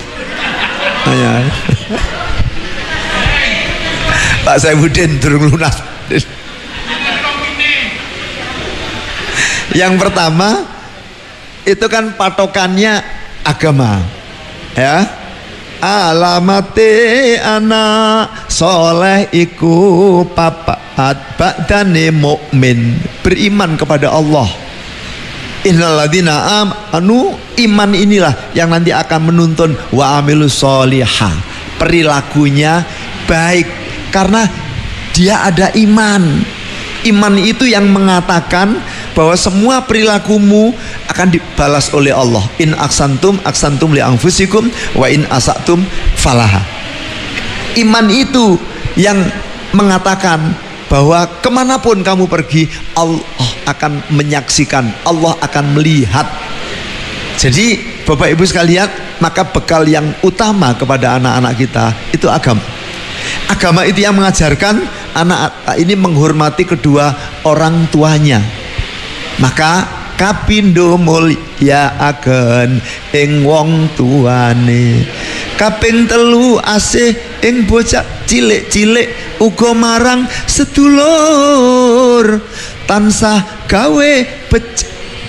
Pak Saifuddin durung lunas. Yang pertama itu kan patokannya agama, ya. Alamate anak soleh iku papat ba'dane mukmin, beriman kepada Allah. Innalladzina amanu, iman inilah yang nanti akan menuntun wa amilus solihah, perilakunya baik karena dia ada iman. Iman itu yang mengatakan bahwa semua perilakumu akan dibalas oleh Allah. In aksantum li anfusikum wa in asatum falaha. Iman itu yang mengatakan bahwa kemanapun kamu pergi, Allah akan menyaksikan, Allah akan melihat. Jadi Bapak Ibu sekalian, maka bekal yang utama kepada anak-anak kita itu agama. Agama itu yang mengajarkan anak ini menghormati kedua orang tuanya. Maka kapindo mulya agen ing wong tuane, kaping telu asih ing bocah cilik-cilik uga marang sedulur, tansah gawe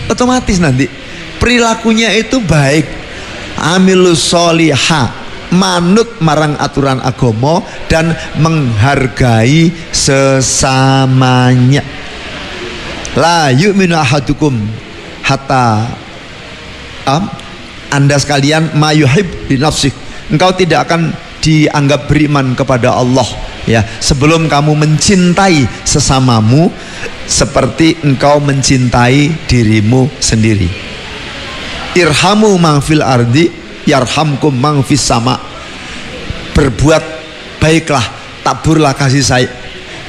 otomatis nanti perilakunya itu baik. Amilus solihah, manut marang aturan agama dan menghargai sesamanya. La yu'minu ahadukum hatta Anda sekalian mayuhib li nafsik, engkau tidak akan dianggap beriman kepada Allah ya sebelum kamu mencintai sesamamu seperti engkau mencintai dirimu sendiri. Irhamu man fil ardi yarhamkum man fis sama. Berbuat baiklah, taburlah kasih sayang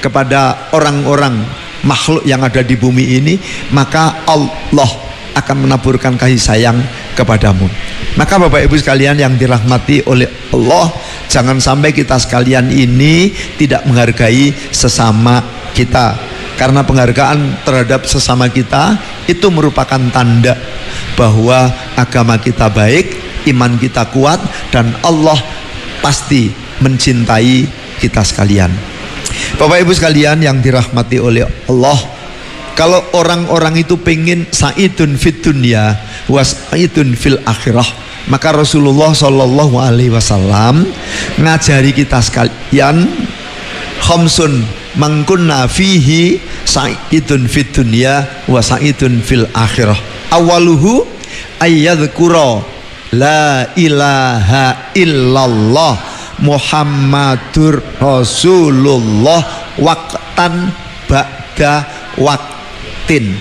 kepada orang-orang makhluk yang ada di bumi ini, maka Allah akan menaburkan kasih sayang kepadamu. Maka Bapak Ibu sekalian yang dirahmati oleh Allah, jangan sampai kita sekalian ini tidak menghargai sesama kita, karena penghargaan terhadap sesama kita itu merupakan tanda bahwa agama kita baik, iman kita kuat, dan Allah pasti mencintai kita sekalian. Bapak Ibu sekalian yang dirahmati oleh Allah, kalau orang-orang itu pengen sa'idun fid dunya wa sa'idun fil akhirah, maka Rasulullah Shallallahu Alaihi Wasallam ngajari kita sekalian khamsun mangkunna fihi sa'idun fid dunya wa sa'idun fil akhirah. Awaluhu ayyadhkura la ilaha illallah Muhammadur Rasulullah waqtan ba'da waqtin,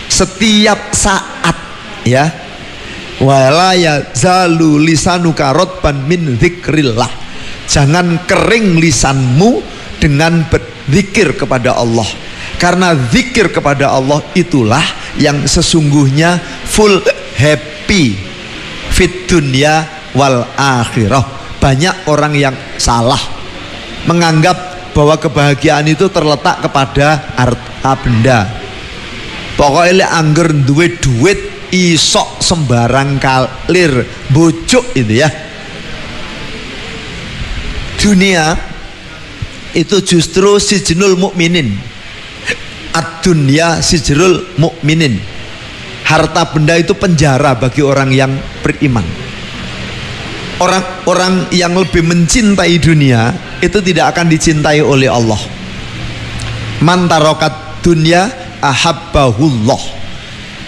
setiap saat ya, wala yazalu lisanuka rotban min dzikrillah, jangan kering lisanmu dengan berzikir kepada Allah, karena zikir kepada Allah itulah yang sesungguhnya full happy fit dunya wal akhirah. Banyak orang yang salah menganggap bahwa kebahagiaan itu terletak kepada harta benda. Pokoknya angger duwe duit isok sembarang kalir bujuk itu ya. Dunia itu justru sijnul mukminin. Ad-dunya sijnul mukminin. Harta benda itu penjara bagi orang yang beriman. Orang-orang yang lebih mencintai dunia itu tidak akan dicintai oleh Allah. Man tarokat dunya ahabbahullah.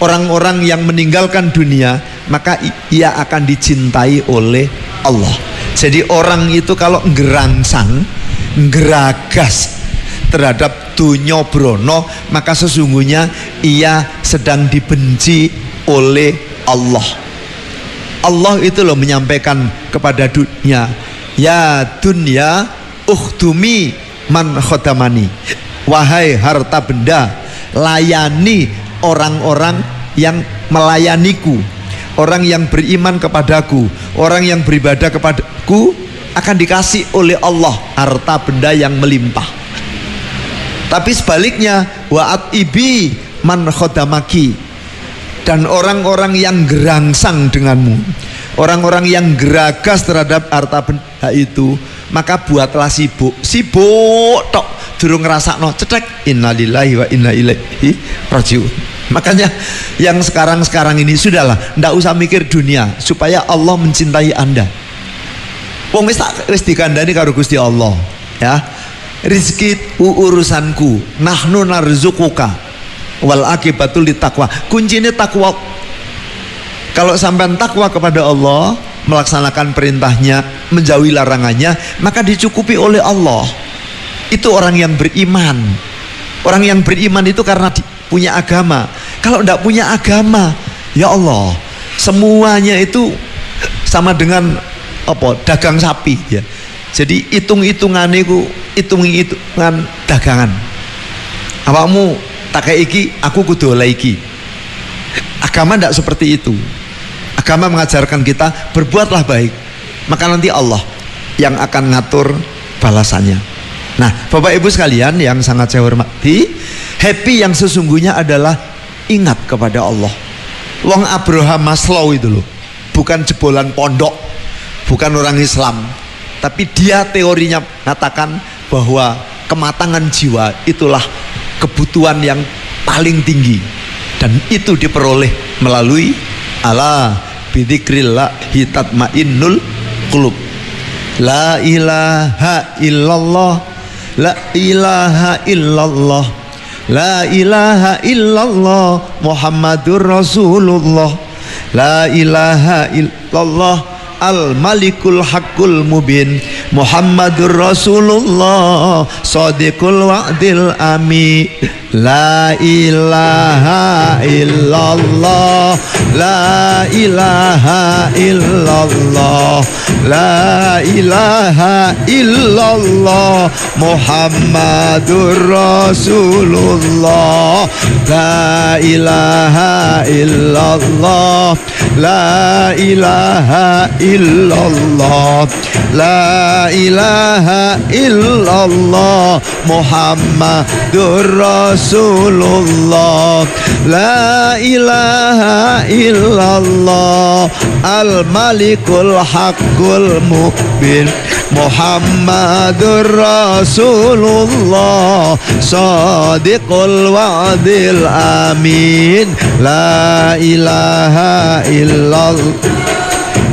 Orang-orang yang meninggalkan dunia maka ia akan dicintai oleh Allah. Jadi orang itu kalau ngerangsang, ngeragas terhadap dunya brono, maka sesungguhnya ia sedang dibenci oleh Allah. Allah itu loh menyampaikan kepada dunia, ya dunya ukhdumi man khodamani, wahai harta benda, layani orang-orang yang melayaniku, orang yang beriman kepadaku, orang yang beribadah kepadaku akan dikasih oleh Allah harta benda yang melimpah. Tapi sebaliknya, wa'at ibi man khodamaki, dan orang-orang yang gerangsang denganmu, orang-orang yang geragas terhadap harta benda itu, maka buatlah sibuk tok durung ngrasakno cetek innalillahi wa inna ilaihi rajiun. Makanya yang sekarang ini sudahlah, ndak usah mikir dunia supaya Allah mencintai Anda. Wong wis dikandani karo Gusti Allah ya. Rizki urusanku, nahnu narzuquka wal akibatul littaqwa. Kuncinya takwa. Kalau sampai takwa kepada Allah, melaksanakan perintahnya, menjauhi larangannya, maka dicukupi oleh Allah. Itu orang yang beriman. Orang yang beriman itu karena punya agama. Kalau tidak punya agama, ya Allah, semuanya itu sama dengan apa? Dagang sapi ya. Jadi hitung-hitungan itu hitung-hitungan dagangan. Awakmu tak kayak iki, aku kudu oleh iki. Agama tidak seperti itu. Agama mengajarkan kita berbuatlah baik, maka nanti Allah yang akan ngatur balasannya. Nah, Bapak Ibu sekalian yang sangat saya hormati, happy yang sesungguhnya adalah ingat kepada Allah. Wong Abraham Maslow itu loh, bukan jebolan pondok, bukan orang Islam, tapi dia teorinya mengatakan bahwa kematangan jiwa itulah kebutuhan yang paling tinggi, dan itu diperoleh melalui ala bidzikrillahi tatmainnul qulub. La ilaha illallah, la ilaha illallah, la ilaha illallah Muhammadur Rasulullah, la ilaha illallah al-malikul haqqul mubin Muhammadur Rasulullah shadiqul wa'dil amin la ilaha illallah la ilaha illallah la ilaha illallah Muhammadur Rasulullah la ilaha illallah la ilaha illallah la ilaha illallah Muhammadur Rasulullah la ilaha illallah al-malikul haqqul mubin Muhammadur Rasulullah shadiqul wa'dil amin la ilaha illallah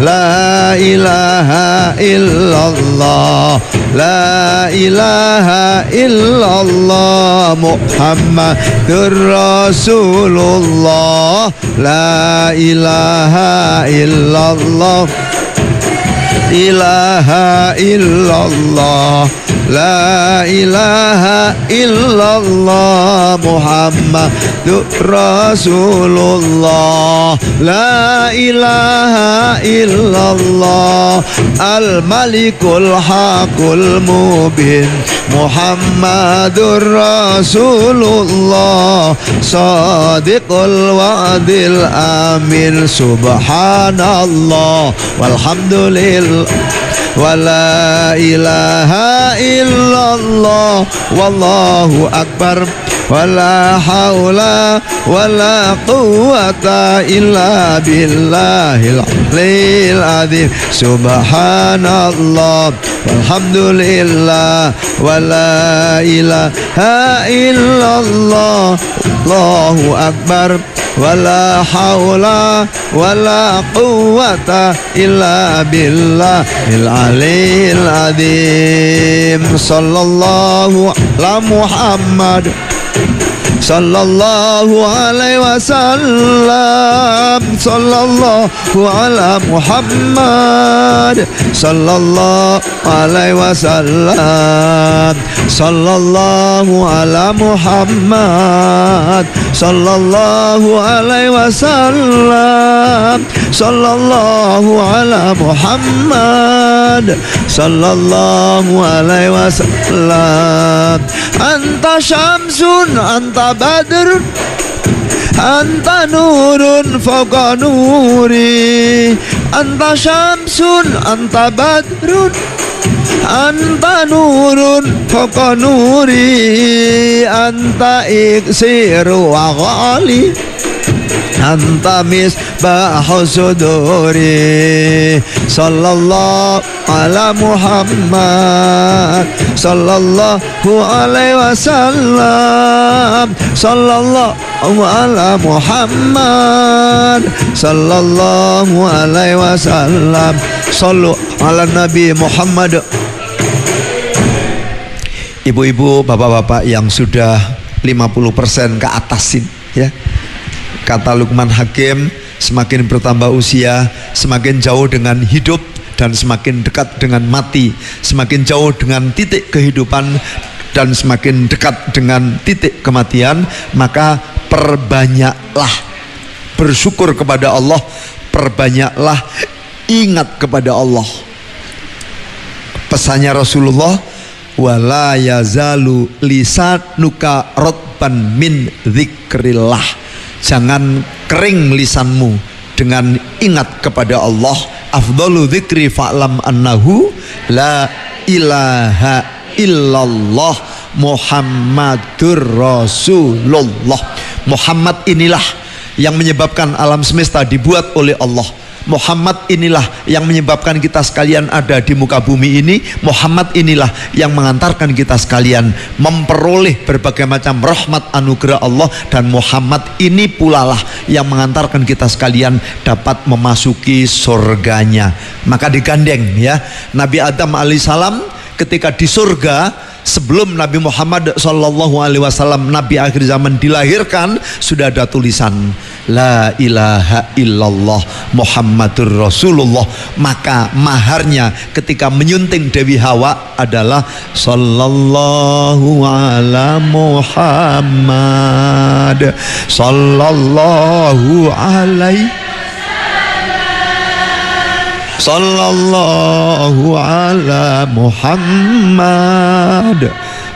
la ilaha illallah la ilaha illallah Muhammadur Rasulullah la ilaha illallah ilaha illallah la ilaha illallah Muhammadur Rasulullah la ilaha illallah al-malikul haqqul mubin Muhammadur Rasulullah shadiqul wa'dil amin subhanallah walhamdulillah wa la ilaha illallah wallahu akbar wa la hawla wa la quwwata illa billahil aliyil azim subhanallah walhamdulillah wa la ilaha illallah wallahu akbar wa la hawla wa la quwwata illa billahil aliyil azim sallallahu ala Muhammad sallallahu alaihi wasallam sallallahu ala Muhammad sallallahu alaihi wasallam sallallahu ala Muhammad sallallahu alaihi wasallam sallallahu ala Muhammad sallallahu alaihi wasallam anta syamsun anta badrun anta nurun fawqa nuri anta syamsun anta badrun anta nurun fawqa nuri anta iksiru wa ghali anta misbahu suduri sallallahu ala Muhammad sallallahu alaihi wasallam sallallahu ala Muhammad sallallahu alaihi wasallam sallu ala Nabi Muhammad. Ibu-ibu, bapak-bapak yang sudah 50% ke atasin ya. Kata Luqman Hakim, semakin bertambah usia, semakin jauh dengan hidup dan semakin dekat dengan mati, semakin jauh dengan titik kehidupan dan semakin dekat dengan titik kematian. Maka perbanyaklah bersyukur kepada Allah, perbanyaklah ingat kepada Allah. Pesannya Rasulullah, wala yazalu lisanuka rotban min dzikrillah. Jangan kering lisanmu dengan ingat kepada Allah. Afdalu dzikri fa'lam annahu la ilaha illallah Muhammadur Rasulullah. Muhammad inilah yang menyebabkan alam semesta dibuat oleh Allah. Muhammad inilah yang menyebabkan kita sekalian ada di muka bumi ini. Muhammad inilah yang mengantarkan kita sekalian memperoleh berbagai macam rahmat anugerah Allah. Dan Muhammad ini pula lah yang mengantarkan kita sekalian dapat memasuki surganya. Maka digandeng ya, Nabi Adam alaihissalam ketika di surga sebelum Nabi Muhammad SAW, Nabi akhir zaman, dilahirkan, sudah ada tulisan La ilaha illallah Muhammadur Rasulullah. Maka maharnya ketika menyunting Dewi Hawa adalah Sallallahu ala Muhammad Sallallahu alaihi Sallallahu ala Muhammad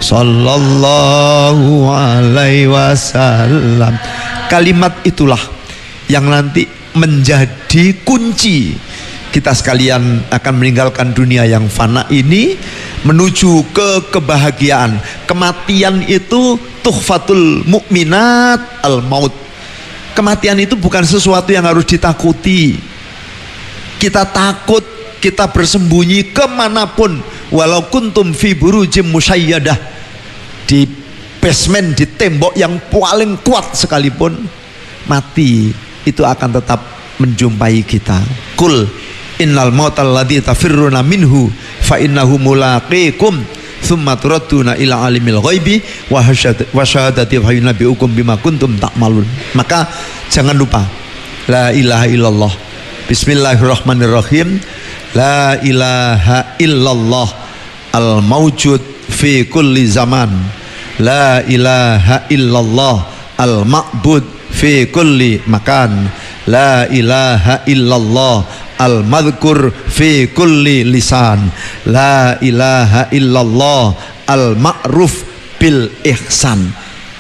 Sallallahu alaihi wasallam. Kalimat itulah yang nanti menjadi kunci kita sekalian akan meninggalkan dunia yang fana ini menuju ke kebahagiaan. Kematian itu tuhfatul mukminat al-maut. Kematian itu bukan sesuatu yang harus ditakuti. Kita takut, kita bersembunyi kemanapun, walau kuntum fi burujim musyayyadah, di basement, di tembok yang paling kuat sekalipun, mati itu akan tetap menjumpai kita. Kul innal mautal ladzi tafirruna minhu fa innahu mulaqikum tsumma turadduna ila alimil ghaibi wa syahadati fa yunabbiukum bima kuntum ta'malun. Maka jangan lupa la ilaha illallah. Bismillahirrahmanirrahim. La ilaha illallah al-mawjud fi kulli zaman. La ilaha illallah al-ma'bud fi kulli makan. La ilaha illallah al-madhkur fi kulli lisan. La ilaha illallah al-ma'ruf bil ihsan.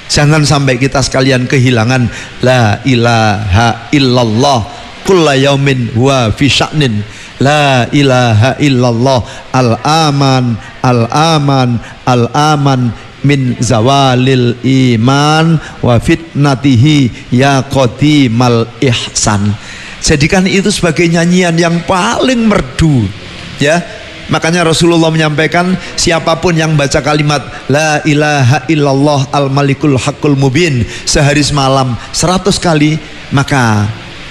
Jangan sampai kita sekalian kehilangan la ilaha illallah. Kulla yaumin huwa fi sya'nin. La ilaha illallah al-aman al-aman al-aman min zawalil iman wa fitnatihi ya qadimal ihsan. Jadikan itu sebagai nyanyian yang paling merdu, ya. Makanya Rasulullah menyampaikan, siapapun yang baca kalimat la ilaha illallah al-malikul haqqul mubin sehari semalam 100 kali, maka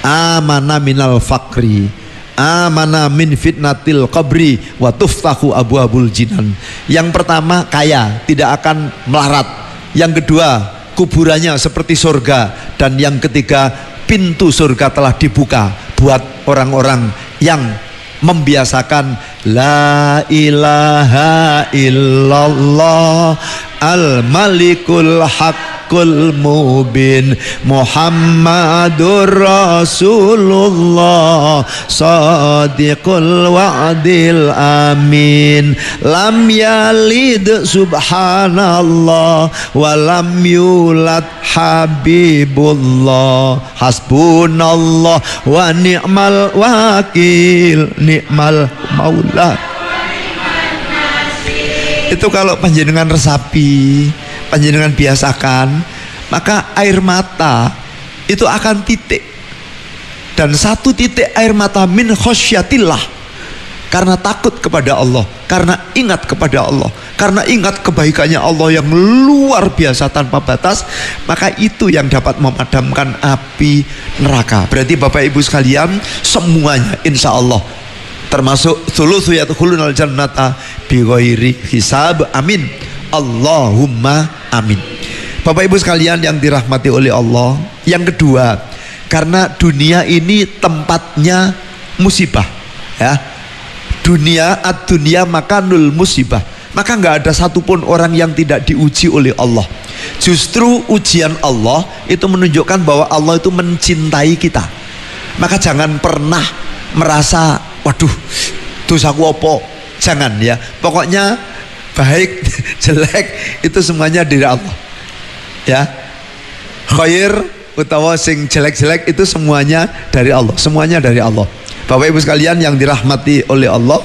amana minal fakri, amana min fitnatil qabri, wa tuftahu abwabul jinan. Yang pertama, kaya, tidak akan melarat. Yang kedua, kuburannya seperti surga. Dan yang ketiga, pintu surga telah dibuka buat orang-orang yang membiasakan la ilaha illallah al-malikul haqqul mubin Muhammadur Rasulullah sadiqul wa'dil amin lam yalid subhanallah wa lam yulad habibullah hasbunallah wa ni'mal wakil ni'mal maula. Itu kalau panjenengan resapi, panjenengan biasakan, maka air mata itu akan titik. Dan satu titik air mata min khosyatillah, karena takut kepada Allah, karena ingat kepada Allah, karena ingat kebaikannya Allah yang luar biasa tanpa batas, maka itu yang dapat memadamkan api neraka. Berarti Bapak Ibu sekalian, semuanya insya Allah, termasuk thulutsu yadkhulunal jannata bighairi hisab, amin, Allahumma amin. Bapak Ibu sekalian yang dirahmati oleh Allah, yang kedua, karena dunia ini tempatnya musibah, ya. Dunia ad-dunya makanul musibah, maka nggak ada satupun orang yang tidak diuji oleh Allah. Justru ujian Allah itu menunjukkan bahwa Allah itu mencintai kita. Maka jangan pernah merasa waduh dosaku opo, jangan ya. Pokoknya baik jelek itu semuanya dari Allah, ya. Khair utawa sing jelek-jelek itu semuanya dari Allah, semuanya dari Allah. Bapak Ibu sekalian yang dirahmati oleh Allah,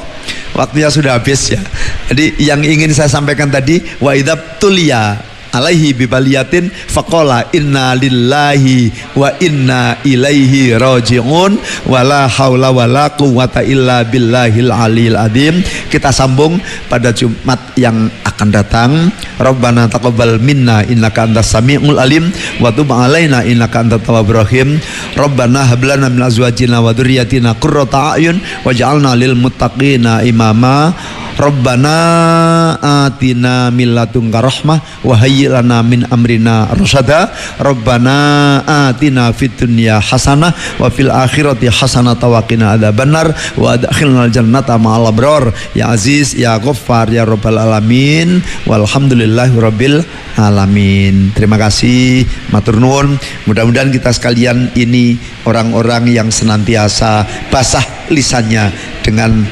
waktunya sudah habis ya. Jadi yang ingin saya sampaikan tadi, wa idzab tuliya alaihi bibaliyatin faqala inna lillahi wa inna ilaihi raji'un wala haula wala quwwata illa billahil aliyil azim. Kita sambung pada Jumat yang akan datang. Rabbana taqabbal minna innaka antas samiul alim wa tub alaina innaka antat tawwabur rahim. Rabbana hab lana min azwajina wa dzurriyyatina qurrata a'yun waj'alna lil muttaqina imama. Rabbana atina min ladunka rahmah wa hayyi lana min amrina rasyada. Rabbana atina fid dunya hasanah wa fil akhirati hasanah wa qina adzabannar wa adkhilnal jannata ma'al abrar ya aziz ya ghaffar ya rabbal alamin walhamdulillahi rabbil alamin. Terima kasih, matur nuwun. Mudah-mudahan kita sekalian ini orang-orang yang senantiasa basah lisannya dengan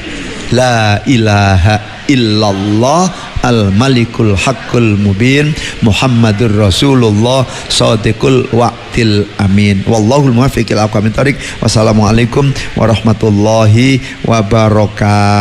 la ilaha illallah al-malikul haqqul mubin Muhammadur Rasulullah shadiqul wa'dil amin. Wallahul muwaffiq ila aqwamit thoriq. Wassalamualaikum warahmatullahi wabarakatuh.